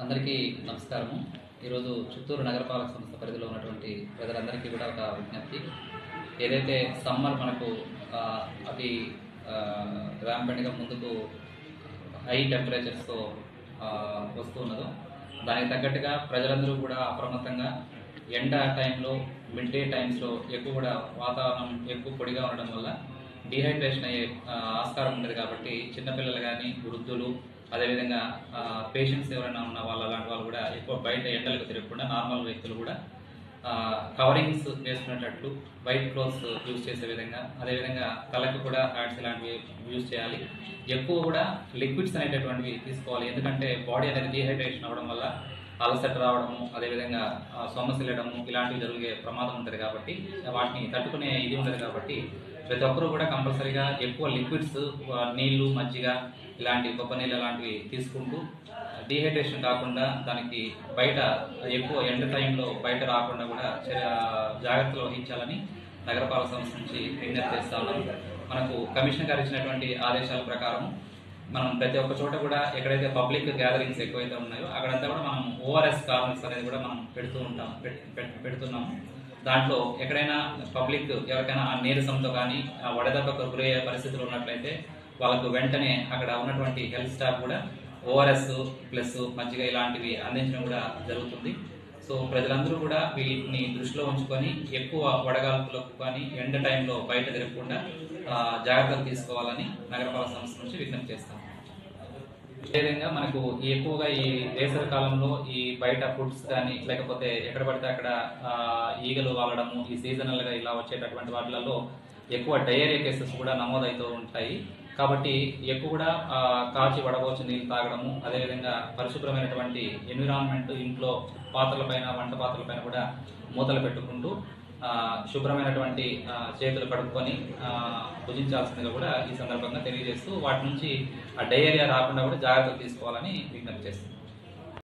అందరికీ నమస్కారము. ఈరోజు చిత్తూరు నగరపాలక సంస్థ పరిధిలో ఉన్నటువంటి ప్రజలందరికీ కూడా ఒక విజ్ఞప్తి. ఏదైతే సమ్మర్ మనకు అతి ర్యాంపెంట్గా ముందుకు హై టెంపరేచర్స్తో వస్తూ ఉన్నదో దానికి తగ్గట్టుగా ప్రజలందరూ కూడా అప్రమత్తంగా ఎండ టైంలో మిడ్ డే టైమ్స్లో ఎక్కువ కూడా వాతావరణం ఎక్కువ పొడిగా ఉండడం వల్ల డీహైడ్రేషన్ అయ్యే ఆస్కారం ఉంటుంది. కాబట్టి చిన్నపిల్లలు కానీ వృద్ధులు అదేవిధంగా పేషెంట్స్ ఎవరైనా ఉన్న అలాంటి వాళ్ళు కూడా ఎక్కువ బయట ఎండలకు తిరగకుండా నార్మల్ వ్యక్తులు కూడా కవరింగ్స్ వేసుకునేటట్లు వైట్ క్లోత్స్ యూజ్ చేసే విధంగా, అదేవిధంగా తలకు కూడా హ్యాట్స్ ఇలాంటివి యూజ్ చేయాలి. ఎక్కువ కూడా లిక్విడ్స్ అనేటటువంటివి తీసుకోవాలి. ఎందుకంటే బాడీ అనేది డీహైడ్రేషన్ అవ్వడం వల్ల అలసట రావడము, అదేవిధంగా సొమ్మసిల్లడము ఇలాంటివి జరిగే ప్రమాదం ఉంటుంది. కాబట్టి వాటిని తట్టుకునే ఇది ఉంటుంది. కాబట్టి ప్రతి ఒక్కరూ కూడా కంపల్సరీగా ఎక్కువ లిక్విడ్స్, నీళ్లు, మజ్జిగ ఇలాంటి కొబ్బరి నీళ్ళు లాంటివి తీసుకుంటూ డీహైడ్రేషన్ కాకుండా దానికి బయట ఎక్కువ ఎండ టైంలో బయట రాకుండా కూడా జాగ్రత్తలు వహించాలని నగరపాలక సంస్థ నుంచి విజ్ఞప్తి చేస్తా ఉన్నాం. మనకు కమిషనర్ గారు ఇచ్చినటువంటి ఆదేశాల ప్రకారం మనం ప్రతి ఒక్క చోట కూడా ఎక్కడైతే పబ్లిక్ గ్యాదరింగ్స్ ఎక్కువైతే ఉన్నాయో అక్కడంతా కూడా మనం ఓఆర్ఎస్ కార్నర్స్ అనేది కూడా మనం పెడుతున్నాము. దాంట్లో ఎక్కడైనా పబ్లిక్ ఎవరికైనా నీరసంతో కానీ వడదెబ్బకు గురయ్యే పరిస్థితులు ఉన్నట్లయితే వాళ్ళకు వెంటనే అక్కడ ఉన్నటువంటి హెల్త్ స్టాఫ్ కూడా ఓఆర్ఎస్ ప్లస్ మజ్జిగ ఇలాంటివి అందించడం కూడా జరుగుతుంది. సో ప్రజలందరూ కూడా వీటిని దృష్టిలో ఉంచుకొని ఎక్కువ వడగాల్పులకు కానీ ఎండ టైంలో బయట తిరగకుండా జాగ్రత్తలు తీసుకోవాలని నగరపాలక సంస్థ నుంచి విజ్ఞప్తి చేస్తాం. అదేవిధంగా మనకు ఎక్కువగా ఈ వేసవి కాలంలో ఈ బయట ఫుడ్స్ కానీ లేకపోతే ఎక్కడ పడితే అక్కడ ఈగలు వాలడము, ఈ సీజనల్గా ఇలా వచ్చేటటువంటి వాటిలలో ఎక్కువ డయేరియా కేసెస్ కూడా నమోదవుతూ ఉంటాయి. కాబట్టి ఎక్కువ కూడా కాచి వడబోచి నీళ్ళు తాగడము, అదేవిధంగా పరిశుభ్రమైనటువంటి ఎన్విరాన్మెంట్ ఇంట్లో పాత్రలపైన, వంట పాత్రలపైన కూడా మూతలు పెట్టుకుంటూ శుభ్రమైనటువంటి చేతులు కడుక్కొని భుజించాల్సిందిగా కూడా ఈ సందర్భంగా తెలియజేస్తూ వాటి నుంచి డయేరియా రాకుండా కూడా జాగ్రత్తలు తీసుకోవాలని విజ్ఞప్తి చేస్తుంది.